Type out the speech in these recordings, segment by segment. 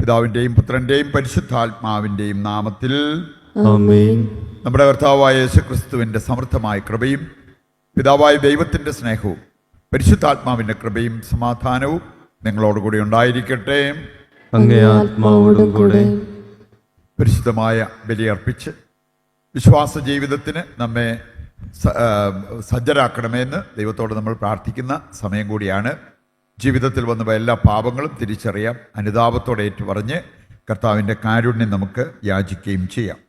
പിതാവിൻ്റെയും പുത്രൻ്റെയും പരിശുദ്ധാത്മാവിൻ്റെയും നാമത്തിൽ ആമേൻ. നമ്മുടെ കർത്താവായ യേശുക്രിസ്തുവിൻ്റെ സമൃദ്ധമായ കൃപയും പിതാവായ ദൈവത്തിൻ്റെ സ്നേഹവും പരിശുദ്ധാത്മാവിൻ്റെ കൃപയും സമാധാനവും നിങ്ങളോടുകൂടി ഉണ്ടായിരിക്കട്ടെ. അങ്ങേ ആത്മാവോടും കൂടെ. പരിശുദ്ധമായ ബലിയർപ്പിച്ച് വിശ്വാസ ജീവിതത്തിന് നമ്മെ സജ്ജരാക്കണമെന്ന് ദൈവത്തോട് നമ്മൾ പ്രാർത്ഥിക്കുന്ന സമയം കൂടിയാണ്. ജീവിതത്തിൽ വന്ന എല്ലാ പാപങ്ങളും തിരിച്ചറിയാം, അനുതാപത്തോടെ ഏറ്റുപറഞ്ഞ് കർത്താവിൻ്റെ കാരുണ്യം നമുക്ക് യാചിക്കുകയും ചെയ്യാം.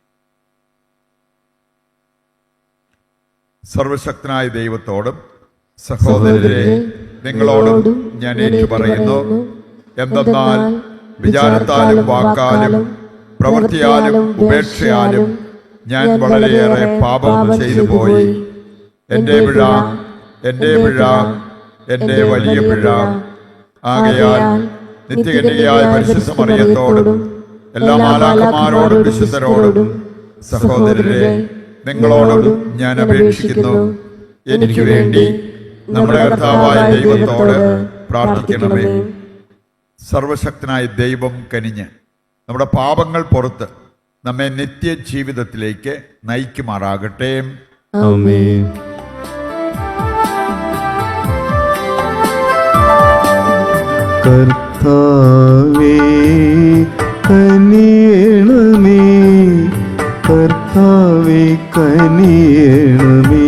സർവശക്തനായ ദൈവത്തോടും സഹോദരരെ നിങ്ങളോടും ഞാൻ ഏറ്റുപറയുന്നു, എന്തെന്നാൽ വിചാരത്താലും വാക്കാലും പ്രവൃത്തിയാലും ഉപേക്ഷയാലും ഞാൻ വളരെയേറെ പാപം ചെയ്തു പോയി. എൻ്റെ പിഴ, എൻ്റെ പിഴ, എൻ്റെ വലിയ പിഴ. ആകയാൽ നിത്യകന്യകയായ പരിശുദ്ധ മറിയത്തോടും എല്ലാ മാലാഖമാരോടും വിശുദ്ധരോടും സഹോദരരെ നിങ്ങളോടും ഞാൻ അപേക്ഷിക്കുന്നു, എനിക്ക് വേണ്ടി നമ്മുടെ കർത്താവായ ദൈവത്തോട് പ്രാർത്ഥിക്കണമേ. സർവശക്തനായ ദൈവം കനിഞ്ഞ് നമ്മുടെ പാപങ്ങൾ പുറത്ത് നമ്മെ നിത്യജീവിതത്തിലേക്ക് നയിക്കുമാറാകട്ടെ. ആമേൻ. കർത്താവേ കനിയണമേ, കർത്താവേ കനിയണമേ.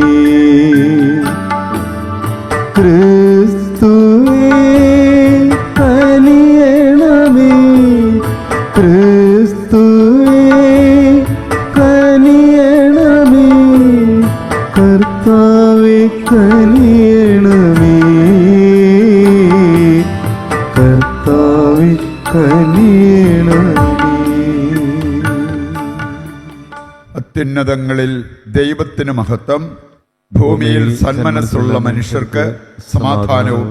ക്രിസ്തുവേ കനിയണമേ, ക്രിസ്തുവേ കനിയണമേ, കർത്താവേ കനിയണമേ, കർത്താവേ കനിയണമേ. അത്യുന്നതങ്ങളിൽ ദൈവത്തിന് മഹത്വം, ഭൂമിയിൽ സന്മനസ്സുള്ള മനുഷ്യർക്ക് സമാധാനവും.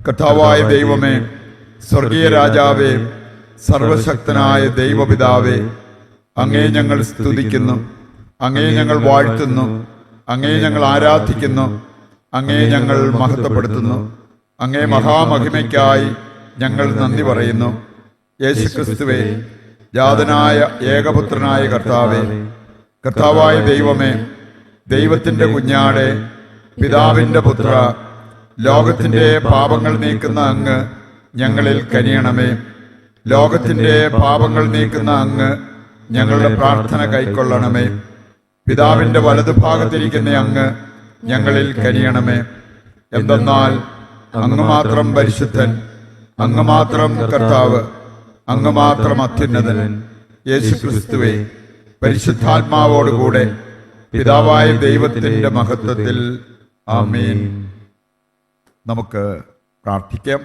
കർത്താവായ ദൈവമേ, സ്വർഗീയ രാജാവേ, സർവശക്തനായ ദൈവപിതാവേ, അങ്ങേ ഞങ്ങൾ സ്തുതിക്കുന്നു, അങ്ങേ ഞങ്ങൾ വാഴ്ത്തുന്നു, അങ്ങേ ഞങ്ങൾ ആരാധിക്കുന്നു, അങ്ങേ ഞങ്ങൾ മഹത്വപ്പെടുത്തുന്നു. അങ്ങേ മഹാമഹിമയ്ക്കായി ഞങ്ങൾ നന്ദി പറയുന്നു. യേശുക്രിസ്തുവേ, ജാതനായ ഏകപുത്രനായ കർത്താവേ, കർത്താവായ ദൈവമേ, ദൈവത്തിൻ്റെ കുഞ്ഞാടെ, പിതാവിൻ്റെ പുത്ര, ലോകത്തിൻ്റെ പാപങ്ങൾ നീക്കുന്ന അങ്ങ് ഞങ്ങളിൽ കനിയണമേ. ലോകത്തിൻ്റെ പാപങ്ങൾ നീക്കുന്ന അങ്ങ് ഞങ്ങളുടെ പ്രാർത്ഥന കൈക്കൊള്ളണമേ. പിതാവിൻ്റെ വലതുഭാഗത്തിരിക്കുന്ന അങ്ങ് ഞങ്ങളിൽ കനിയണമേ. എന്തെന്നാൽ അങ്ങ് മാത്രം പരിശുദ്ധൻ, അങ്ങ് മാത്രം കർത്താവ്, അങ്ങ് മാത്രം അത്യുന്നതൻ. യേശുക്രിസ്തുവേ, പരിശുദ്ധാത്മാവോടുകൂടെ പിതാവായ ദൈവത്തിൻ്റെ മഹത്വത്തിൽ ആമേൻ. നമുക്ക് പ്രാർത്ഥിക്കാം.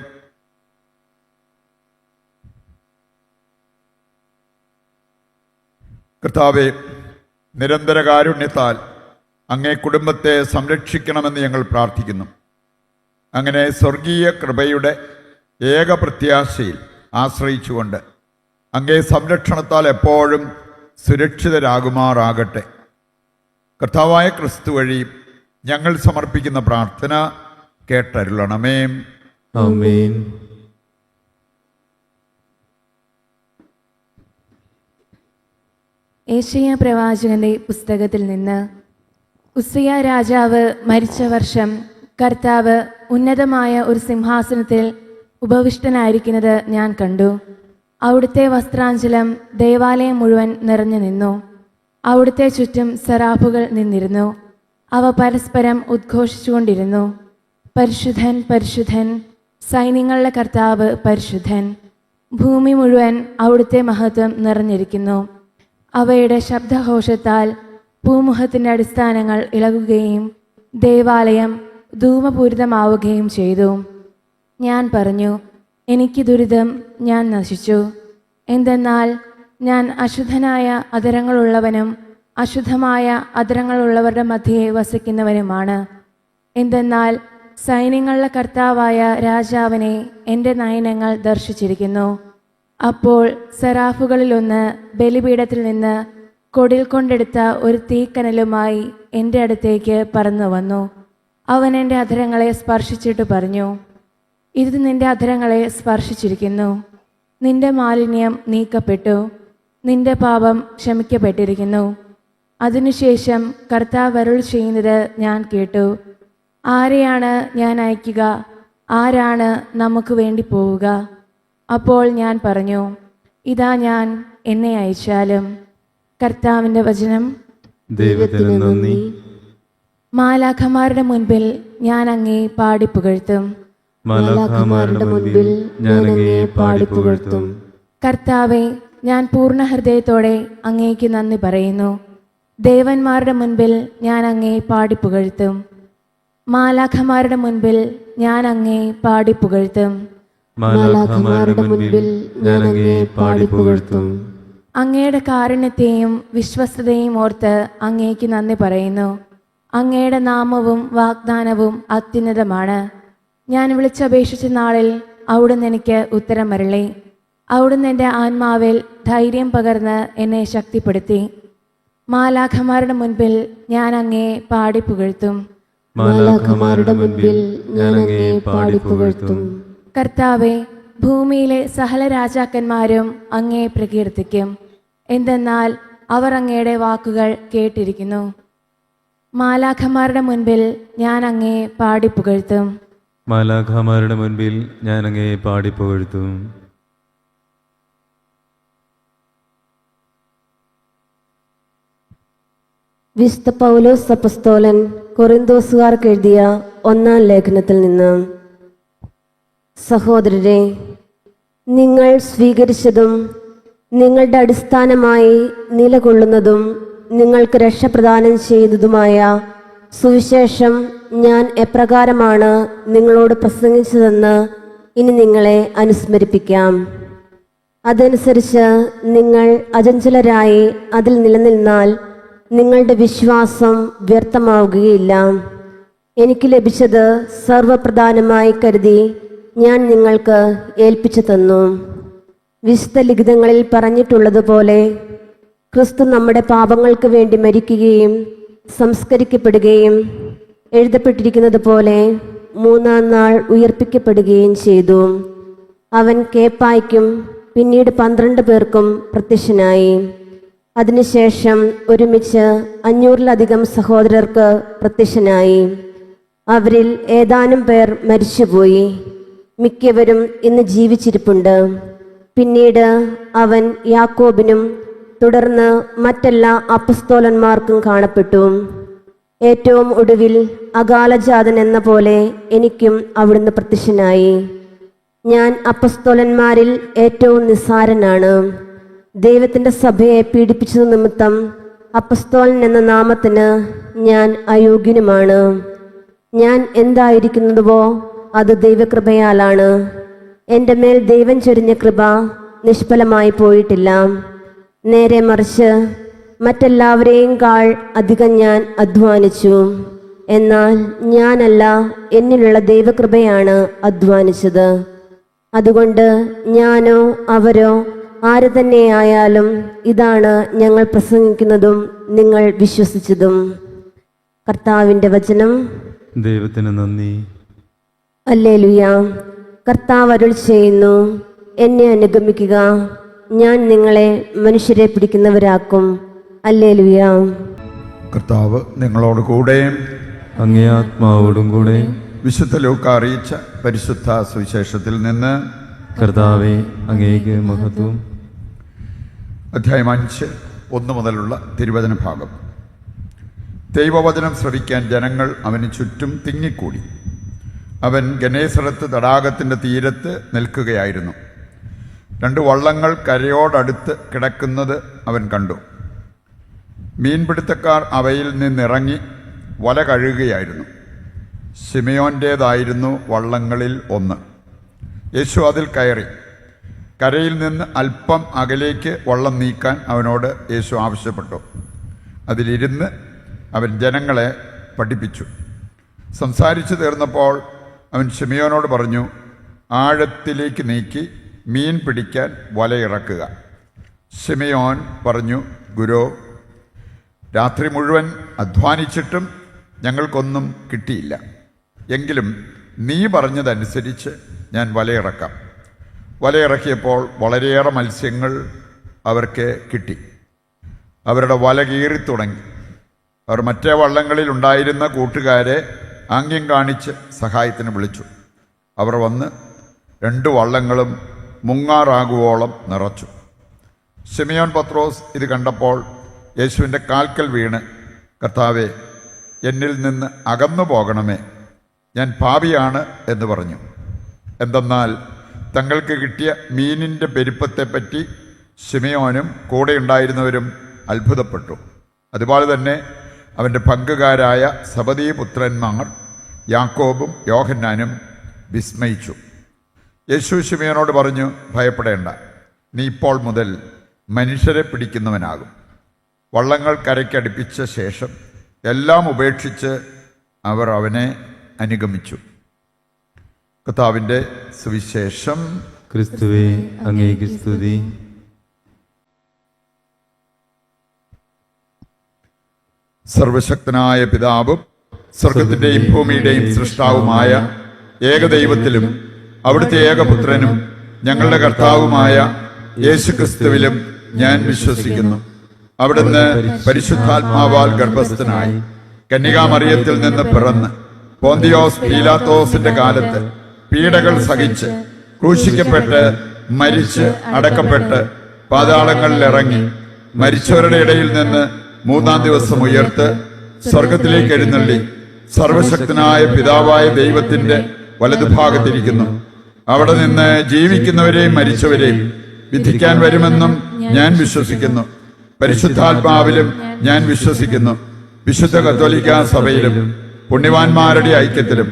കർത്താവേ, നിരന്തര കാരുണ്യത്താൽ അങ്ങേ കുടുംബത്തെ സംരക്ഷിക്കണമെന്ന് ഞങ്ങൾ പ്രാർത്ഥിക്കുന്നു. അങ്ങനെ സ്വർഗീയ കൃപയുടെ ഏക പ്രത്യാശയിൽ ആശ്രയിച്ചുകൊണ്ട് അങ്ങേ സംരക്ഷണത്താൽ എപ്പോഴും സുരക്ഷിതരാകുമാറാകട്ടെ. കർത്താവായ ക്രിസ്തു വഴി ഞങ്ങൾ സമർപ്പിക്കുന്ന പ്രാർത്ഥന കേട്ടരുളണമേ. ആമേൻ. ഏശയ്യാ പ്രവാചകന്റെ പുസ്തകത്തിൽ നിന്ന്. ഉസ്സിയ രാജാവ് മരിച്ച വർഷം കർത്താവ് ഉന്നതമായ ഒരു സിംഹാസനത്തിൽ ഉപവിഷ്ടനായിരിക്കുന്നത് ഞാൻ കണ്ടു. അവിടുത്തെ വസ്ത്രാഞ്ചലം ദേവാലയം മുഴുവൻ നിറഞ്ഞു നിന്നു. അവിടുത്തെ ചുറ്റും സെറാഫുകൾ നിന്നിരുന്നു. അവ പരസ്പരം ഉദ്ഘോഷിച്ചുകൊണ്ടിരുന്നു, പരിശുദ്ധൻ പരിശുദ്ധൻ, സൈന്യങ്ങളുടെ കർത്താവ് പരിശുദ്ധൻ. ഭൂമി മുഴുവൻ അവിടുത്തെ മഹത്വം നിറഞ്ഞിരിക്കുന്നു. അവയുടെ ശബ്ദഘോഷത്താൽ ഭൂമുഖത്തിൻ്റെ അടിസ്ഥാനങ്ങൾ ഇളകുകയും ദേവാലയം ധൂമപൂരിതമാവുകയും ചെയ്തു. ഞാൻ പറഞ്ഞു, എനിക്ക് ദുരിതം, ഞാൻ നശിച്ചു. എന്തെന്നാൽ ഞാൻ അശുദ്ധനായ അധരങ്ങളുള്ളവനും അശുദ്ധമായ അധരങ്ങളുള്ളവരുടെ മധ്യേ വസിക്കുന്നവനുമാണ്. എന്തെന്നാൽ സൈന്യങ്ങളുടെ കർത്താവായ രാജാവിനെ എൻ്റെ നയനങ്ങൾ ദർശിച്ചിരിക്കുന്നു. അപ്പോൾ സെറാഫുകളിലൊന്ന് ബലിപീഠത്തിൽ നിന്ന് കൊടിൽ കൊണ്ടെടുത്ത ഒരു തീക്കനലുമായി എൻ്റെ അടുത്തേക്ക് പറന്നു വന്നു. അവൻ എൻ്റെ അധരങ്ങളെ സ്പർശിച്ചിട്ട് പറഞ്ഞു, ഇത് നിന്റെ അധരങ്ങളെ സ്പർശിച്ചിരിക്കുന്നു. നിന്റെ മാലിന്യം നീക്കപ്പെട്ടു, നിന്റെ പാപം ക്ഷമിക്കപ്പെട്ടിരിക്കുന്നു. അതിനുശേഷം കർത്താവ് അരുൾ ചെയ്യുന്നത് ഞാൻ കേട്ടു. ആരെയാണ് ഞാൻ അയക്കുക? ആരാണ് നമുക്ക് വേണ്ടി പോവുക? അപ്പോൾ ഞാൻ പറഞ്ഞു, ഇതാ ഞാൻ, എന്നെ അയച്ചാലും. കർത്താവിൻ്റെ വചനം. ദൈവത്തിന് നന്ദി. മാലാഖമാരുടെ മുൻപിൽ ഞാൻ അങ്ങേ പാടിപ്പുകഴ്ത്തും. മാലാഖമാരുടെ മുൻപിൽ ഞാൻ അങ്ങയെ പാടിപ്പുകഴ്ത്തും. കർത്താവെ, ഞാൻ പൂർണ്ണ ഹൃദയത്തോടെ അങ്ങേക്ക് നന്ദി പറയുന്നു. ദേവന്മാരുടെ മുൻപിൽ ഞാൻ അങ്ങേ പാടിപ്പുകഴ്ത്തും. മാലാഖമാരുടെ മുൻപിൽ ഞാൻ അങ്ങേ പാടിപ്പുകഴ്ത്തും. മാലാഖമാരുടെ മുൻപിൽ ഞാൻ അങ്ങയെ പാടിപ്പുകഴ്ത്തും. അങ്ങയുടെ കാരുണ്യത്തെയും വിശ്വസ്തതയും ഓർത്ത് അങ്ങേക്ക് നന്ദി പറയുന്നു. അങ്ങയുടെ നാമവും വാഗ്ദാനവും അത്യുന്നതമാണ്. ഞാൻ വിളിച്ചപേക്ഷിച്ച നാളിൽ അവിടുന്ന് എനിക്ക് ഉത്തരമരുളി. അവിടുന്ന് എൻ്റെ ആത്മാവിൽ ധൈര്യം പകർന്ന് എന്നെ ശക്തിപ്പെടുത്തി. മാലാഖമാരുടെ മുൻപിൽ ഞാൻ അങ്ങേ പാടിപ്പുകഴ്ത്തും. മാലാഖമാരുടെ മുൻപിൽ ഞാൻ അങ്ങയെ പാടിപ്പുകഴ്ത്തും. കർത്താവെ, ഭൂമിയിലെ സകല രാജാക്കന്മാരും അങ്ങേ പ്രകീർത്തിക്കും. എന്തെന്നാൽ അവർ അങ്ങയുടെ വാക്കുകൾ കേട്ടിരിക്കുന്നു. മാലാഖമാരുടെ മുൻപിൽ ഞാൻ അങ്ങേ പാടിപ്പുകഴ്ത്തും. മാലാഖമാരുടെ മുൻപിൽ ഞാൻ അങ്ങയെ പാടിപ്പുകഴ്ത്തും. വിശുദ്ധ പൗലോസ് അപ്പസ്തോലൻ കൊറിന്തോസുകാർക്ക് എഴുതിയ 1-ാം ലേഖനത്തിൽ നിന്ന്. സഹോദരരെ, നിങ്ങൾ സ്വീകരിച്ചതും നിങ്ങളുടെ അടിസ്ഥാനമായി നിലകൊള്ളുന്നതും നിങ്ങൾക്ക് രക്ഷ പ്രദാനം ചെയ്തതുമായ സുവിശേഷം ഞാൻ എപ്രകാരമാണ് നിങ്ങളോട് പ്രസംഗിച്ചതെന്ന് ഇനി നിങ്ങളെ അനുസ്മരിപ്പിക്കാം. അതനുസരിച്ച് നിങ്ങൾ അചഞ്ചലരായി അതിൽ നിലനിന്നാൽ നിങ്ങളുടെ വിശ്വാസം വ്യർത്ഥമാവുകയില്ല. എനിക്ക് ലഭിച്ചത് സർവപ്രധാനമായി കരുതി ഞാൻ നിങ്ങൾക്ക് ഏൽപ്പിച്ചു തന്നു. വിശുദ്ധ ലിഖിതങ്ങളിൽ പറഞ്ഞിട്ടുള്ളതുപോലെ ക്രിസ്തു നമ്മുടെ പാപങ്ങൾക്ക് വേണ്ടി മരിക്കുകയും സംസ്കരിക്കപ്പെടുകയും എഴുതപ്പെട്ടിരിക്കുന്നത് പോലെ 3-ാം നാൾ ഉയർപ്പിക്കപ്പെടുകയും ചെയ്തു. അവൻ കേപ്പായ്ക്കും പിന്നീട് 12 പേർക്കും പ്രത്യക്ഷനായി. അതിനുശേഷം ഒരുമിച്ച് 500-ലധികം സഹോദരർക്ക് പ്രത്യക്ഷനായി. അവരിൽ ഏതാനും പേർ മരിച്ചുപോയി, മിക്കവരും ഇന്ന് ജീവിച്ചിരിപ്പുണ്ട്. പിന്നീട് അവൻ യാക്കോബിനും തുടർന്ന് മറ്റെല്ലാ അപ്പസ്തോലന്മാർക്കും കാണപ്പെട്ടു. ഏറ്റവും ഒടുവിൽ അകാലജാതൻ എന്ന പോലെ എനിക്കും അവിടുന്ന് പ്രത്യക്ഷനായി. ഞാൻ അപ്പസ്തോലന്മാരിൽ ഏറ്റവും നിസ്സാരനാണ്. ദൈവത്തിൻ്റെ സഭയെ പീഡിപ്പിച്ചതു നിമിത്തം അപ്പസ്തോലൻ എന്ന നാമത്തിന് ഞാൻ അയോഗ്യനുമാണ്. ഞാൻ എന്തായിരിക്കുന്നതുവോ അത് ദൈവകൃപയാലാണ്. എൻ്റെ മേൽ ദൈവം ചൊരിഞ്ഞ കൃപ നിഷ്ഫലമായി പോയിട്ടില്ല. നേരെ മറിച്ച് മറ്റെല്ലാവരെയും അധികം ഞാൻ അധ്വാനിച്ചു. എന്നാൽ ഞാനല്ല, എന്നിലുള്ള ദൈവകൃപയാണ് അധ്വാനിച്ചത്. അതുകൊണ്ട് ഞാനോ അവരോ ആര് തന്നെയായാലും ഇതാണ് ഞങ്ങൾ പ്രസംഗിക്കുന്നതും നിങ്ങൾ വിശ്വസിച്ചതും. കർത്താവിൻ്റെ വചനം. ദൈവത്തിന് നന്ദി. ഹല്ലേലൂയ. കർത്താവ് അരുൾ ചെയ്യുന്നു, എന്നെ അനുഗമിക്കുക, ഞാൻ നിങ്ങളെ മനുഷ്യരെ പിടിക്കുന്നവരാക്കും. ഹല്ലേലൂയ. കർത്താവ് നിങ്ങളോട് കൂടെ. അങ്ങേ ആത്മാവോടും കൂടെ. വിശുദ്ധ ലൂക്ക അറിയിച്ച പരിശുദ്ധ സുവിശേഷത്തിൽ നിന്ന്. കർത്താവേ, അങ്ങേക്ക് മഹത്വം. അധ്യായം 5 1 മുതലുള്ള തിരുവചന ഭാഗം. ദൈവവചനം ശ്രവിക്കാൻ ജനങ്ങൾ അവന് ചുറ്റും തിങ്ങിക്കൂടി. അവൻ ഗനേസറത്ത് തടാകത്തിൻ്റെ തീരത്ത് നിൽക്കുകയായിരുന്നു. 2 വള്ളങ്ങൾ കരയോടടുത്ത് കിടക്കുന്നത് അവൻ കണ്ടു. മീൻപിടുത്തക്കാർ അവയിൽ നിന്നിറങ്ങി വല കഴുകുകയായിരുന്നു. ശിമയോൻ്റേതായിരുന്നു വള്ളങ്ങളിൽ ഒന്ന്. യേശു അതിൽ കയറി. കരയിൽ നിന്ന് അല്പം അകലേക്ക് വള്ളം നീക്കാൻ അവനോട് യേശു ആവശ്യപ്പെട്ടു. അതിലിരുന്ന് അവൻ ജനങ്ങളെ പഠിപ്പിച്ചു. സംസാരിച്ചു തീർന്നപ്പോൾ അവൻ ശിമയോനോട് പറഞ്ഞു, ആഴത്തിലേക്ക് നീക്കി മീൻ പിടിക്കാൻ വലയിറക്കുക. ശിമയോൻ പറഞ്ഞു, ഗുരോ, രാത്രി മുഴുവൻ അധ്വാനിച്ചിട്ടും ഞങ്ങൾക്കൊന്നും കിട്ടിയില്ല. എങ്കിലും നീ പറഞ്ഞതനുസരിച്ച് ഞാൻ വലയിറക്കാം. വലയിറക്കിയപ്പോൾ വളരെയേറെ മത്സ്യങ്ങൾ അവർക്ക് കിട്ടി. അവരുടെ വല കീറിത്തുടങ്ങി. അവർ മറ്റേ വള്ളങ്ങളിൽ ഉണ്ടായിരുന്ന കൂട്ടുകാരെ ആംഗ്യം കാണിച്ച് സഹായത്തിന് വിളിച്ചു. അവർ വന്ന് 2 വള്ളങ്ങളും മുങ്ങാറാകുവോളം നിറച്ചു. ശിമയോൻ പത്രോസ് ഇത് കണ്ടപ്പോൾ യേശുവിൻ്റെ കാൽക്കൽ വീണ്, കർത്താവേ, എന്നിൽ നിന്ന് അകന്നു പോകണമേ, ഞാൻ പാപിയാണ് എന്ന് പറഞ്ഞു. എന്തെന്നാൽ തങ്ങൾക്ക് കിട്ടിയ മീനിൻ്റെ പെരുപ്പത്തെപ്പറ്റി ശിമയോനും കൂടെ ഉണ്ടായിരുന്നവരും അത്ഭുതപ്പെട്ടു. അതുപോലെ തന്നെ അവൻ്റെ പങ്കുകാരായ സബദീപുത്രന്മാർ യാക്കോബും യോഹന്നാനും വിസ്മയിച്ചു. യേശു ശിമയോനോട് പറഞ്ഞു, ഭയപ്പെടേണ്ട, നീ ഇപ്പോൾ മുതൽ മനുഷ്യരെ പിടിക്കുന്നവനാകും. വള്ളങ്ങൾ കരയ്ക്കടുപ്പിച്ച ശേഷം എല്ലാം ഉപേക്ഷിച്ച് അവർ അവനെ അനുഗമിച്ചു. കർത്താവിൻ്റെ സുവിശേഷം. ക്രിസ്തുവേ, അങ്ങേക്ക് സ്തുതി. സർവശക്തനായ പിതാവും സ്വർഗത്തിൻ്റെയും ഭൂമിയുടെയും സൃഷ്ടാവുമായ ഏകദൈവത്തിലും അവിടുത്തെ ഏകപുത്രനും ഞങ്ങളുടെ കർത്താവുമായ യേശുക്രിസ്തുവിലും ഞാൻ വിശ്വസിക്കുന്നു. അവിടുന്ന് പരിശുദ്ധാത്മാവാൽ ഗർഭസ്ഥനായി കന്യകാമറിയത്തിൽ നിന്ന് പിറന്ന് പോന്തിയോസ് പീലാത്തോസിന്റെ കാലത്ത് പീഡകൾ സഹിച്ച് ക്രൂശിക്കപ്പെട്ട് മരിച്ച് അടക്കപ്പെട്ട് പാതാളങ്ങളിൽ ഇറങ്ങി മരിച്ചവരുടെ ഇടയിൽ നിന്ന് 3-ാം ദിവസം ഉയർത്ത് സ്വർഗത്തിലേക്ക് എഴുന്നള്ളി സർവശക്തനായ പിതാവായ ദൈവത്തിന്റെ വലതുഭാഗത്തിരിക്കുന്നു. അവിടെ നിന്ന് ജീവിക്കുന്നവരെയും മരിച്ചവരെയും വിധിക്കാൻ വരുമെന്നും ഞാൻ വിശ്വസിക്കുന്നു. പരിശുദ്ധാത്മാവിലും ഞാൻ വിശ്വസിക്കുന്നു. വിശുദ്ധ കത്തോലിക്കാ സഭയിലും പുണ്യവാന്മാരുടെ ഐക്യത്തിലും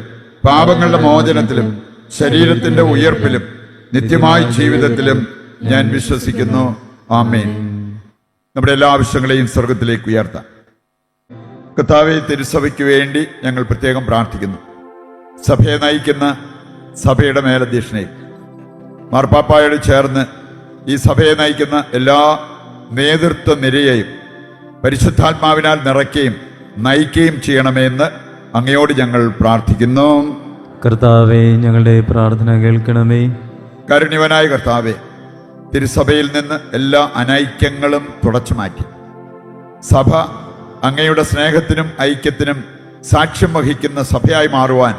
പാപങ്ങളുടെ മോചനത്തിലും ശരീരത്തിന്റെ ഉയർപ്പിലും നിത്യമായ ജീവിതത്തിലും ഞാൻ വിശ്വസിക്കുന്നു. ആമേൻ. നമ്മുടെ എല്ലാ ആവശ്യങ്ങളെയും സ്വർഗത്തിലേക്ക് ഉയർത്താം. കർത്താവേ, തിരുസഭയ്ക്ക് വേണ്ടി ഞങ്ങൾ പ്രത്യേകം പ്രാർത്ഥിക്കുന്നു. സഭയെ നയിക്കുന്ന സഭയുടെ മേലധ്യക്ഷനെയും മാർപ്പാപ്പായോട് ചേർന്ന് ഈ സഭയെ നയിക്കുന്ന എല്ലാ നേതൃത്വ നിരയെയും പരിശുദ്ധാത്മാവിനാൽ നിറയ്ക്കുകയും നയിക്കുകയും ചെയ്യണമെന്ന് അങ്ങയോട് ഞങ്ങൾ പ്രാർത്ഥിക്കുന്നു. കർത്താവേ, ഞങ്ങളുടെ പ്രാർത്ഥന കേൾക്കണമേ. കാരുണ്യവനായ കർത്താവേ, തിരുസഭയിൽ നിന്ന് എല്ലാ അനൈക്യങ്ങളും തുടച്ചു മാറ്റി സഭ അങ്ങയുടെ സ്നേഹത്തിനും ഐക്യത്തിനും സാക്ഷ്യം വഹിക്കുന്ന സഭയായി മാറുവാൻ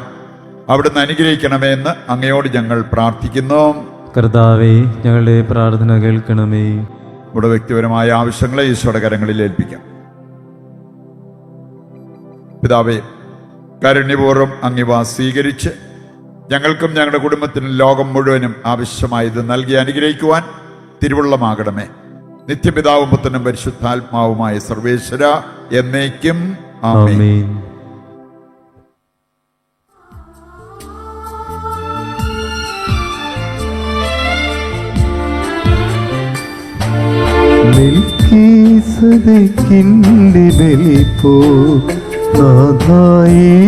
അവിടുന്ന് അനുഗ്രഹിക്കണമേ എന്ന് അങ്ങയോട് ഞങ്ങൾ പ്രാർത്ഥിക്കുന്നു. കർത്താവേ, ഞങ്ങളുടെ പ്രാർത്ഥന കേൾക്കണമേ. നമ്മുടെ വ്യക്തിപരമായ ആവശ്യങ്ങളെ ഈശോയുടെ കരങ്ങളിൽ ഏൽപ്പിക്കാം. പിതാവേ, കാരുണ്യപൂർവ്വം അങ്ങിവ സ്വീകരിച്ച് ഞങ്ങൾക്കും ഞങ്ങളുടെ കുടുംബത്തിനും ലോകം മുഴുവനും ആവശ്യമായത് നൽകി അനുഗ്രഹിക്കുവാൻ തിരുവുള്ളമാകണമേ. നിത്യപിതാവും പുത്രനും പരിശുദ്ധാത്മാവുമായ സർവേശ്വര എന്നേക്കും ആമേൻ. ആമേൻ. മെൽക്കീസേദെക്കിന്റെ ബലിപോ നാഥായപ്പവും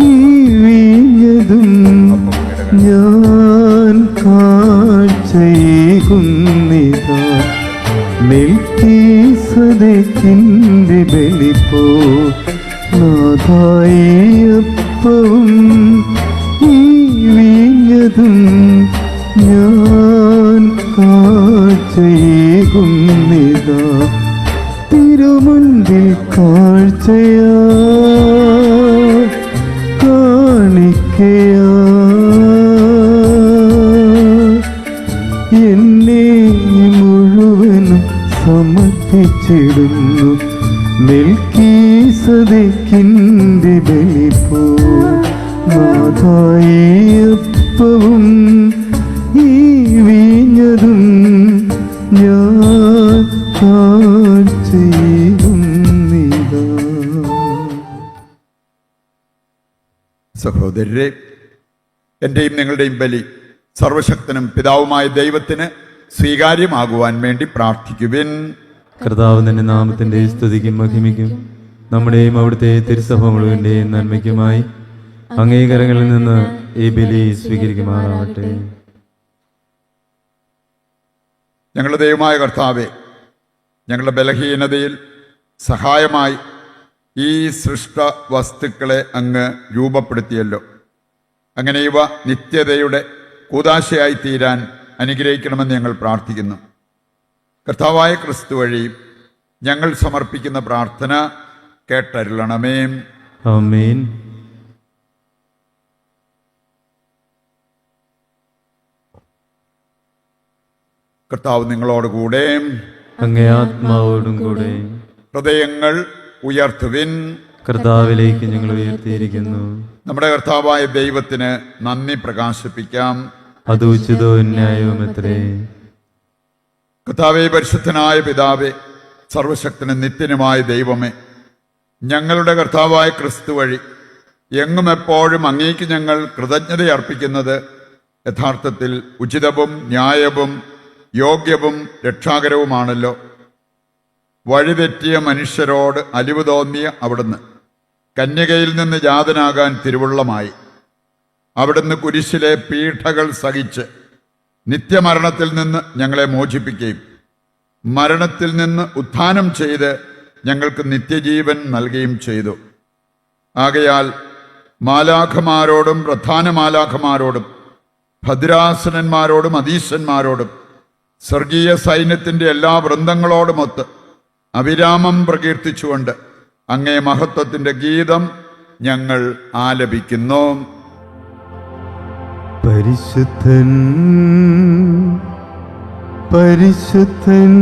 ഈ വീഞ്ഞതും ഞാൻ കാഴ്ചയേകുന്നിതാ. മെൽക്കീസേദെക്കിന്റെ ബലിപോ നാഥായപ്പവും ഈ വീഞ്ഞതും ഞാൻ കാഴ്ചയേകുന്നിതാ. തിരുമുൻപിൽ കാഴ്ചയാ കാണിക്കയാ എന്നെ മുഴുവനും സമർപ്പിച്ചിടുന്നു. മെൽക്കീസേദെക്കിന്റെ ബലിപോ നാഥായപ്പവും ഈ വീഞ്ഞതും ഞാൻ കാഴ്ചയേകുന്നിതാ. സഹോദരരെ, എൻ്റെയും നിങ്ങളുടെയും ബലി സർവശക്തനും പിതാവുമായ ദൈവത്തിന് സ്വീകാര്യമാകുവാൻ വേണ്ടി പ്രാർത്ഥിക്കുവിൻ. കർത്താവ് നിന്റെ നാമത്തിന്റെ സ്തുതിക്കും മഹിമയ്ക്കും നമ്മുടെയും അവിടുത്തെ തിരുസഭ മുഴുവന്റെയും നന്മയ്ക്കുമായി അംഗീകാരങ്ങളിൽ നിന്ന് ഈ ബലി സ്വീകരിക്കുമാറാവട്ടെ. ഞങ്ങളുടെ ദൈവമായ കർത്താവെ, ഞങ്ങളുടെ ബലഹീനതയിൽ സഹായമായി ഈ സൃഷ്ട വസ്തുക്കളെ അങ്ങ് രൂപപ്പെടുത്തിയല്ലോ. അങ്ങനെ ഇവ നിത്യതയുടെ കൂദാശയായി തീരാൻ അനുഗ്രഹിക്കണമെന്ന് ഞങ്ങൾ പ്രാർത്ഥിക്കുന്നു. കർത്താവായ ക്രിസ്തു വഴി ഞങ്ങൾ സമർപ്പിക്കുന്ന പ്രാർത്ഥന കേട്ടരുളണമേ. ആമേൻ. കർത്താവ് നിങ്ങളോടുകൂടെ. അങ്ങേ ആത്മാവോടും കൂടെ. ഹൃദയങ്ങൾ ഉയർത്തുവിൻ. കർത്താവിലേക്ക് ഞങ്ങൾ ഉയർത്തിയിരിക്കുന്നു. നമ്മുടെ കർത്താവായ ദൈവത്തിന് നന്ദി പ്രകാശിപ്പിക്കാം. അത് ഉചിതവും ന്യായവുമത്രേ. കർത്താവേ, പരിശുദ്ധനായ പിതാവേ, സർവശക്തനും നിത്യനുമായ ദൈവമേ, ഞങ്ങളുടെ കർത്താവായ ക്രിസ്തു വഴി എങ്ങും എപ്പോഴും അങ്ങേക്ക് ഞങ്ങൾ കൃതജ്ഞതയർപ്പിക്കുന്നത് യഥാർത്ഥത്തിൽ ഉചിതവും ന്യായവും യോഗ്യവും രക്ഷാകരവുമാണല്ലോ. വഴിതെറ്റിയ മനുഷ്യരോട് അലിവ് തോന്നിയ അവിടുന്ന് കന്യകയിൽ നിന്ന് ജാതനാകാൻ തിരുവുള്ളമായി. അവിടുന്ന് കുരിശിലെ പീഠകൾ സഹിച്ച് നിത്യമരണത്തിൽ നിന്ന് ഞങ്ങളെ മോചിപ്പിക്കുകയും മരണത്തിൽ നിന്ന് ഉത്ഥാനം ചെയ്ത് ഞങ്ങൾക്ക് നിത്യജീവൻ നൽകുകയും ചെയ്തു. ആകയാൽ മാലാഖമാരോടും പ്രധാന മാലാഖമാരോടും ഭദ്രാസനന്മാരോടും അധീശന്മാരോടും സ്വർഗീയ സൈന്യത്തിൻ്റെ എല്ലാ വൃന്ദങ്ങളോടുമൊത്ത് അവിരാമം പ്രകീർത്തിച്ചുകൊണ്ട് അങ്ങേ മഹത്വത്തിൻ്റെ ഗീതം ഞങ്ങൾ ആലപിക്കുന്നു. പരിശുദ്ധൻ പരിശുദ്ധൻ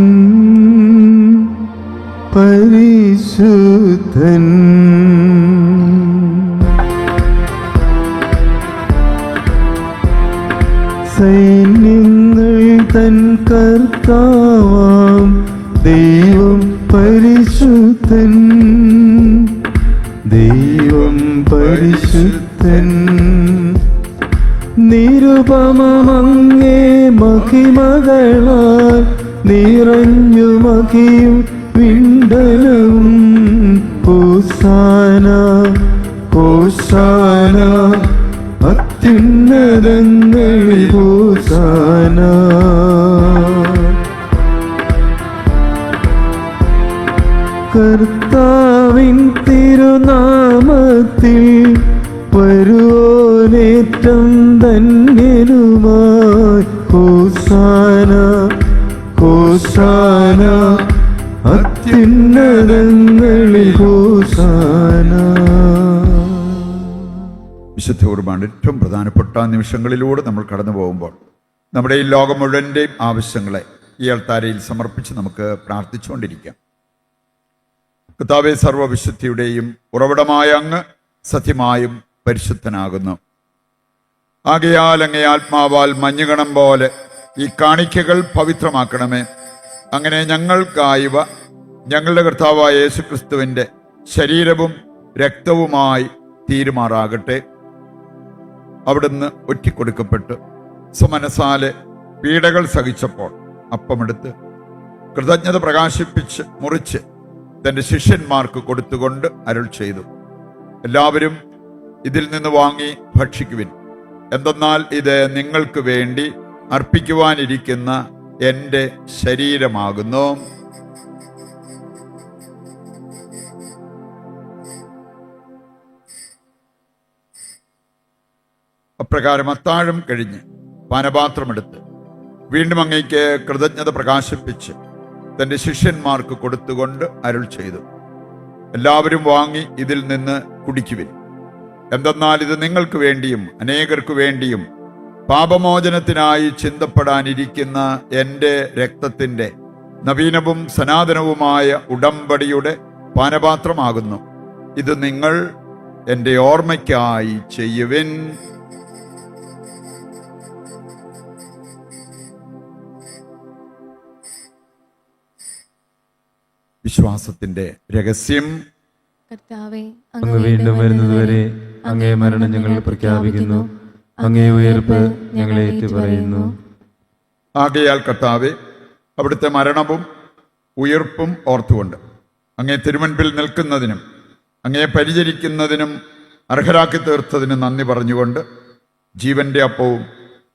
പരിശുദ്ധൻ. സൈന്യങ്ങൾ തൻ കർത്താവാം ദൈവം പരിശുദ്ധൻ. ദൈവം പരിശുദ്ധൻ. നിരുപമങ്ങേ മഹിമകളാൽ നിറഞ്ഞു മഹിയും വിണ്ടലവും. ഹോസാന ഹോസാന അത്യുന്നതങ്ങളിൽ ഹോസാന. കർത്താവിൻ തിരുനാമത്തിൽ വരുവോനേറ്റം ധന്യനുമായി. ഹോസാന ഹോസാന അത്യുന്നതങ്ങളിൽ ഹോസാന. വിശുദ്ധ കുർബാന ഏറ്റവും പ്രധാനപ്പെട്ട നിമിഷങ്ങളിലൂടെ നമ്മൾ കടന്നു പോകുമ്പോൾ നമ്മുടെ ഈ ലോകം മുഴുവൻ്റെയും ആവശ്യങ്ങളെ ഈ അൾത്താരയിൽ സമർപ്പിച്ച് നമുക്ക് പ്രാർത്ഥിച്ചുകൊണ്ടിരിക്കാം. കർത്താവേ, സർവ്വവിശുദ്ധിയുടെയും ഉറവിടമായ അങ്ങ് സത്യമായും പരിശുദ്ധനാകുന്നു. ആകയാൽ അങ്ങേ ആത്മാവാൽ മഞ്ഞുകണം പോലെ ഈ കാണിക്കകൾ പവിത്രമാക്കണമേ. അങ്ങനെ ഞങ്ങൾക്കായവ ഞങ്ങളുടെ കർത്താവായ യേശുക്രിസ്തുവിൻ്റെ ശരീരവും രക്തവുമായി തീരുമാറാകട്ടെ. അവിടുന്ന് ഒറ്റിക്കൊടുക്കപ്പെട്ട് സമനസാലെ പീഡകൾ സഹിച്ചപ്പോൾ അപ്പമെടുത്ത് കൃതജ്ഞത പ്രകാശിപ്പിച്ച് മുറിച്ച് തൻ്റെ ശിഷ്യന്മാർക്ക് കൊടുത്തുകൊണ്ട് അരുൾ ചെയ്തു, എല്ലാവരും ഇതിൽ നിന്ന് വാങ്ങി ഭക്ഷിക്കുവിൻ. എന്തെന്നാൽ ഇത് നിങ്ങൾക്ക് വേണ്ടി അർപ്പിക്കുവാനിരിക്കുന്ന എൻ്റെ ശരീരമാകുന്നു. അപ്രകാരം അത്താഴം കഴിഞ്ഞ് പാനപാത്രമെടുത്ത് വീണ്ടും അങ്ങേക്ക് കൃതജ്ഞത പ്രകാശിപ്പിച്ച് തൻ്റെ ശിഷ്യന്മാർക്ക് കൊടുത്തുകൊണ്ട് അരുൾ ചെയ്തു, എല്ലാവരും വാങ്ങി ഇതിൽ നിന്ന് കുടിക്കുവിൻ. എന്തെന്നാൽ ഇത് നിങ്ങൾക്ക് വേണ്ടിയും അനേകർക്ക് വേണ്ടിയും പാപമോചനത്തിനായി ചിന്തപ്പെടാനിരിക്കുന്ന എൻ്റെ രക്തത്തിൻ്റെ നവീനവും സനാതനവുമായ ഉടമ്പടിയുടെ പാനപാത്രമാകുന്നു. ഇത് നിങ്ങൾ എൻ്റെ ഓർമ്മയ്ക്കായി ചെയ്യുവിൻ. വിശ്വാസത്തിന്റെ രഹസ്യം. കർത്താവേ, അങ്ങ് വീണ്ടും വരുന്നതുവരെ അങ്ങേ മരണം ഞങ്ങൾ പ്രഖ്യാപിക്കുന്നു, അങ്ങേ ഉയർപ്പ് ഞങ്ങൾ ഏറ്റുപറയുന്നു. ആകയാൽ കർത്താവേ, അവിടുത്തെ മരണവും ഉയർപ്പും ഓർത്തുകൊണ്ട് അങ്ങേ തിരുമുൻപിൽ നിൽക്കുന്നതിനും അങ്ങേ പരിചരിക്കുന്നതിനും അർഹരാക്കി തീർത്തതിനും നന്ദി പറഞ്ഞുകൊണ്ട് ജീവന്റെ അപ്പവും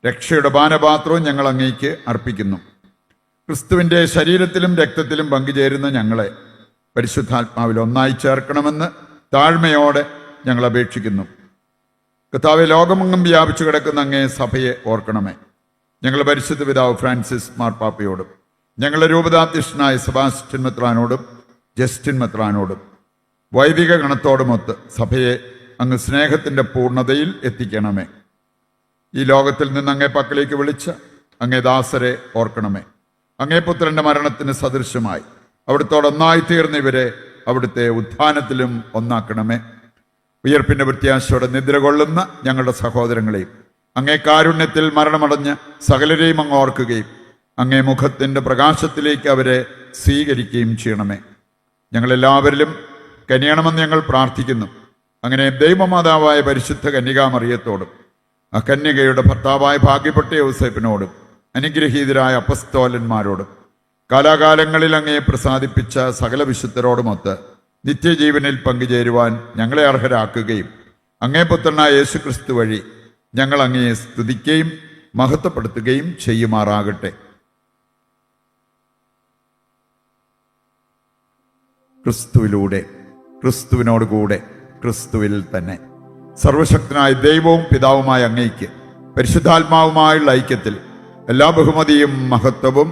രക്ഷയുടെ പാനപാത്രവും ഞങ്ങൾ അങ്ങേക്ക് അർപ്പിക്കുന്നു. ക്രിസ്തുവിൻ്റെ ശരീരത്തിലും രക്തത്തിലും പങ്കുചേരുന്ന ഞങ്ങളെ പരിശുദ്ധാത്മാവിൽ ഒന്നായി ചേർക്കണമെന്ന് താഴ്മയോടെ ഞങ്ങൾ അപേക്ഷിക്കുന്നു. കർത്താവെ, ലോകമെങ്ങും വ്യാപിച്ചു കിടക്കുന്ന അങ്ങേ സഭയെ ഓർക്കണമേ. ഞങ്ങളുടെ പരിശുദ്ധ പിതാവ് ഫ്രാൻസിസ് മാർപ്പാപ്പയോടും ഞങ്ങളുടെ രൂപതാധ്യക്ഷനായ സെബാസ്റ്റ്യൻ മെത്രാനോടും ജസ്റ്റിൻ മെത്രാനോടും വൈദിക ഗണത്തോടുമൊത്ത് സഭയെ അങ്ങ് സ്നേഹത്തിൻ്റെ പൂർണ്ണതയിൽ എത്തിക്കണമേ. ഈ ലോകത്തിൽ നിന്ന് അങ്ങേ പക്കലേക്ക് വിളിച്ച അങ്ങേ ദാസരെ ഓർക്കണമേ. അങ്ങേ പുത്രന്റെ മരണത്തിന് സദൃശമായി അവിടുത്തോടൊന്നായി തീർന്ന ഇവരെ അവിടുത്തെ ഉത്ഥാനത്തിലും ഒന്നാക്കണമേ. ഉയർപ്പിന്റെ പ്രത്യാശയോടെ നിദ്ര കൊള്ളുന്ന ഞങ്ങളുടെ സഹോദരങ്ങളെയും അങ്ങേ കാരുണ്യത്തിൽ മരണമടഞ്ഞ് സകലരെയും അങ്ങ് ഓർക്കുകയും അങ്ങേ മുഖത്തിൻ്റെ പ്രകാശത്തിലേക്ക് അവരെ സ്വീകരിക്കുകയും ചെയ്യണമേ. ഞങ്ങളെല്ലാവരിലും കനിയണമെന്ന് ഞങ്ങൾ പ്രാർത്ഥിക്കുന്നു. അങ്ങനെ ദൈവമാതാവായ പരിശുദ്ധ കന്യകാമറിയത്തോടും ആ കന്യകയുടെ ഭർത്താവായ ഭാഗ്യപ്പെട്ട യോസേപ്പിനോടും അനുഗ്രഹീതരായ അപ്പസ്തോലന്മാരോടും കാലാകാലങ്ങളിൽ അങ്ങയെ പ്രസാദിപ്പിച്ച സകല വിശുദ്ധരോടുമൊത്ത് നിത്യജീവനിൽ പങ്കുചേരുവാൻ ഞങ്ങളെ അർഹരാക്കുകയും അങ്ങേ പുത്രനായ യേശുക്രിസ്തു വഴി ഞങ്ങൾ അങ്ങയെ സ്തുതിക്കുകയും മഹത്വപ്പെടുത്തുകയും ചെയ്യുമാറാകട്ടെ. ക്രിസ്തുവിലൂടെ, ക്രിസ്തുവിനോടുകൂടെ, ക്രിസ്തുവിൽ തന്നെ സർവശക്തനായ ദൈവവും പിതാവുമായ അങ്ങയ്ക്ക് പരിശുദ്ധാത്മാവുമായുള്ള ഐക്യത്തിൽ എല്ലാ ബഹുമതിയും മഹത്വവും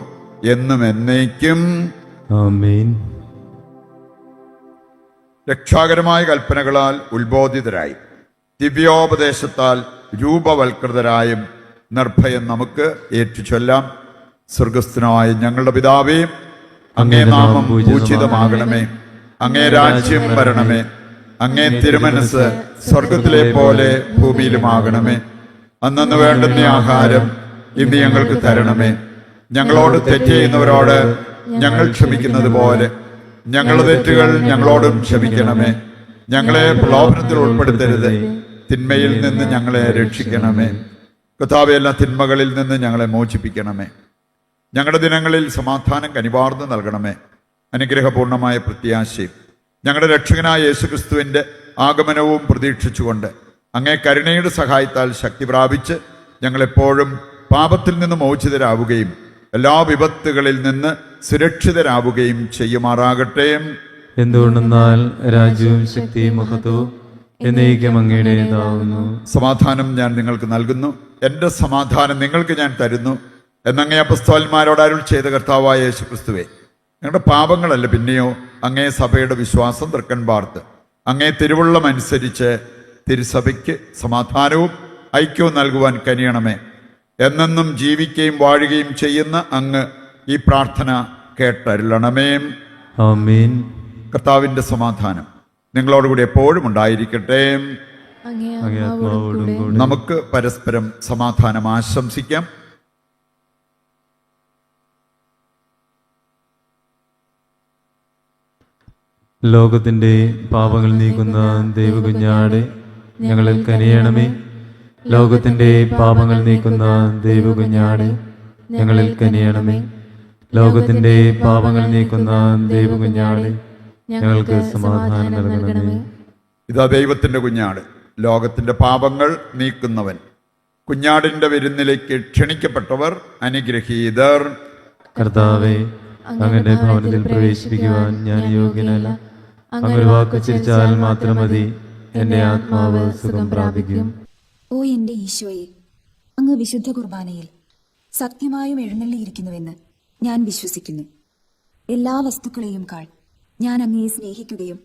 എന്നും എന്നേക്കും ആമേൻ. രക്ഷാകരമായ കൽപ്പനകളാൽ ഉത്ബോധിതരായി ദിവ്യോപദേശത്താൽ രൂപവൽകൃതരായും നിർഭയം നമുക്ക് ഏറ്റുചൊല്ലാം. സ്വർഗസ്ഥനായ ഞങ്ങളുടെ പിതാവേ, അങ്ങേ നാമം പൂജിതമാകണമേ. അങ്ങേ രാജ്യം വരണമേ. അങ്ങേ തിരുമനസ് സ്വർഗത്തിലെ പോലെ ഭൂമിയിലുമാകണമേ. അന്നന്ന് വേണ്ടുന്ന ആഹാരം ഇന്ന് ഞങ്ങൾക്ക് തരണമേ. ഞങ്ങളോട് തെറ്റ് ചെയ്യുന്നവരോട് ഞങ്ങൾ ക്ഷമിക്കുന്നത് പോലെ ഞങ്ങളുടെ തെറ്റുകൾ ഞങ്ങളോടും ക്ഷമിക്കണമേ. ഞങ്ങളെ പ്രലോഭനത്തിൽ ഉൾപ്പെടുത്തരുത്, തിന്മയിൽ നിന്ന് ഞങ്ങളെ രക്ഷിക്കണമേ. കർത്താവേ, എല്ലാ തിന്മകളിൽ നിന്ന് ഞങ്ങളെ മോചിപ്പിക്കണമേ. ഞങ്ങളുടെ ദിനങ്ങളിൽ സമാധാനം കനിവാർന്ന് നൽകണമേ. അനുഗ്രഹപൂർണമായ പ്രത്യാശയും ഞങ്ങളുടെ രക്ഷകനായ യേശുക്രിസ്തുവിൻ്റെ ആഗമനവും പ്രതീക്ഷിച്ചുകൊണ്ട് അങ്ങേ കരുണയുടെ സഹായത്താൽ ശക്തി പ്രാപിച്ച് ഞങ്ങളെപ്പോഴും പാപത്തിൽ നിന്ന് മോചിതരാവുകയും എല്ലാ വിപത്തുകളിൽ നിന്ന് സുരക്ഷിതരാവുകയും ചെയ്യുമാറാകട്ടെ. എന്തുകൊണ്ടെന്നാൽ രാജ്യവും ശക്തിയും മഹത്വവും എന്നേക്കും അങ്ങയുടേതാവുന്നു. സമാധാനം ഞാൻ നിങ്ങൾക്ക് നൽകുന്നു, എൻ്റെ സമാധാനം നിങ്ങൾക്ക് ഞാൻ തരുന്നു എന്നങ്ങേ അപ്പസ്തോലന്മാരോട് അരുൾ ചെയ്ത കർത്താവായ യേശുക്രിസ്തുവേ, ഞങ്ങളുടെ പാപങ്ങളല്ല പിന്നെയോ അങ്ങേ സഭയുടെ വിശ്വാസം തൃക്കൺ പാർത്ത് അങ്ങേ തിരുവുള്ളം അനുസരിച്ച് തിരുസഭയ്ക്ക് സമാധാനവും ഐക്യവും നൽകുവാൻ കനിയണമേ. എന്നെന്നും ജീവിക്കുകയും വാഴുകയും ചെയ്യുന്ന അങ്ങ് ഈ പ്രാർത്ഥന കേട്ടരുളണമേ. ആമേൻ. കർത്താവിൻ്റെ സമാധാനം നിങ്ങളോടുകൂടി എപ്പോഴും ഉണ്ടായിരിക്കട്ടെ. അങ്ങേ അങ്ങേ ആത്മാവോടും ആത്മാവോടും കൂടെ കൂടെ നമുക്ക് പരസ്പരം സമാധാനം ആശംസിക്കാം. ലോകത്തിന്റെ പാപങ്ങൾ നീക്കുന്ന ദൈവകുഞ്ഞാടെ ഞങ്ങളിൽ കനിയണമേ. ലോകത്തിന്റെ പാപങ്ങൾ നീക്കുന്ന ദൈവകുഞ്ഞാടെ ഞങ്ങളിൽ കനിയണമേ. ലോകത്തിന്റെ പാപങ്ങൾ നീക്കുന്ന ദൈവകുഞ്ഞാടെ ഞങ്ങൾക്ക് സമാധാനം നൽകണമേ. ഇതാ ദൈവത്തിൻ്റെ കുഞ്ഞാട്, ലോകത്തിൻ്റെ പാപങ്ങൾ നീക്കുന്നവൻ. കുഞ്ഞാടിൻ്റെ വിരുന്നിലേക്ക് ക്ഷണിക്കപ്പെട്ടവർ അനുഗ്രഹീതർ. കർത്താവേ, അങ്ങയുടെ ഭവനത്തിൽ പ്രവേശിപ്പിക്കുവാൻ ഞാൻ യോഗ്യനല്ല. അങ്ങൊരു വാക്ക് ചിരിച്ചാൽ മാത്രം മതി, എന്റെ ആത്മാവ് സുഖം പ്രാപിക്കും. ഓ എന്റെ ഈശോയെ, അങ്ങ് വിശുദ്ധ കുർബാനയിൽ സത്യമായും എഴുന്നള്ളിയിരിക്കുന്നുവെന്ന് ഞാൻ വിശ്വസിക്കുന്നു. എല്ലാ വസ്തുക്കളെയും കാൾ ഞാൻ അങ്ങയെ സ്നേഹിക്കുകയും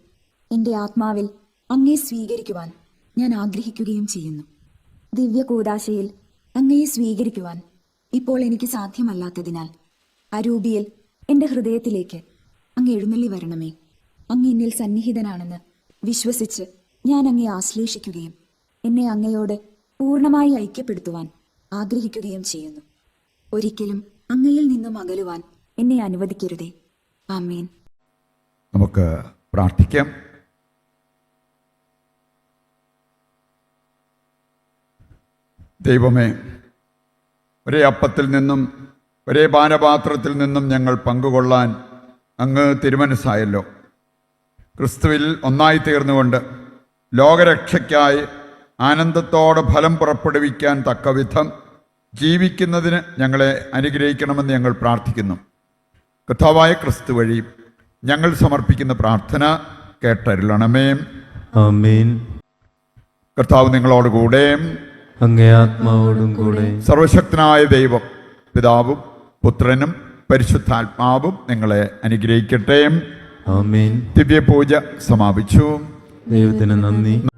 എൻ്റെ ആത്മാവിൽ അങ്ങയെ സ്വീകരിക്കുവാൻ ഞാൻ ആഗ്രഹിക്കുകയും ചെയ്യുന്നു. ദിവ്യ കൂദാശയിൽ അങ്ങയെ സ്വീകരിക്കുവാൻ ഇപ്പോൾ എനിക്ക് സാധ്യമല്ലാത്തതിനാൽ അരൂപിയിൽ എൻ്റെ ഹൃദയത്തിലേക്ക് അങ്ങ് എഴുന്നള്ളി വരണമേ. അങ്ങ് എന്നിൽ സന്നിഹിതനാണെന്ന് വിശ്വസിച്ച് ഞാൻ അങ്ങയെ ആശ്ലേഷിക്കുകയും എന്നെ അങ്ങയോട് പൂർണ്ണമായി ഐക്യപ്പെടുത്തുവാൻ ആഗ്രഹിക്കുകയും ചെയ്യുന്നു. ഒരിക്കലും അങ്ങയിൽ നിന്നും അകലുവാൻ എന്നെ അനുവദിക്കരുതേ. ആമേൻ. നമുക്ക് പ്രാർത്ഥിക്കാം. ദൈവമേ, ഒരേ അപ്പത്തിൽ നിന്നും ഒരേ പാനപാത്രത്തിൽ നിന്നും ഞങ്ങൾ പങ്കുകൊള്ളാൻ അങ്ങ് തിരുമനസ്സായല്ലോ. ക്രിസ്തുവിൽ ഒന്നായി തീർന്നുകൊണ്ട് ലോകരക്ഷയ്ക്കായി ആനന്ദത്തോടെ ഫലം പുറപ്പെടുവിക്കാൻ തക്കവിധം ജീവിക്കുന്നതിന് ഞങ്ങളെ അനുഗ്രഹിക്കണമെന്ന് ഞങ്ങൾ പ്രാർത്ഥിക്കുന്നു. കർത്താവായ ക്രിസ്തു വഴി ഞങ്ങൾ സമർപ്പിക്കുന്ന പ്രാർത്ഥന കേട്ടരുളണമേ. ആമേൻ. കർത്താവ് നിങ്ങളോടുകൂടെ. അങ്ങേ ആത്മാവോടും കൂടെ. സർവശക്തനായ ദൈവം പിതാവും പുത്രനും പരിശുദ്ധാത്മാവും നിങ്ങളെ അനുഗ്രഹിക്കട്ടെ. ആമേൻ. ദിവ്യപൂജ സമാപിച്ചു. ദൈവത്തിന് നന്ദി.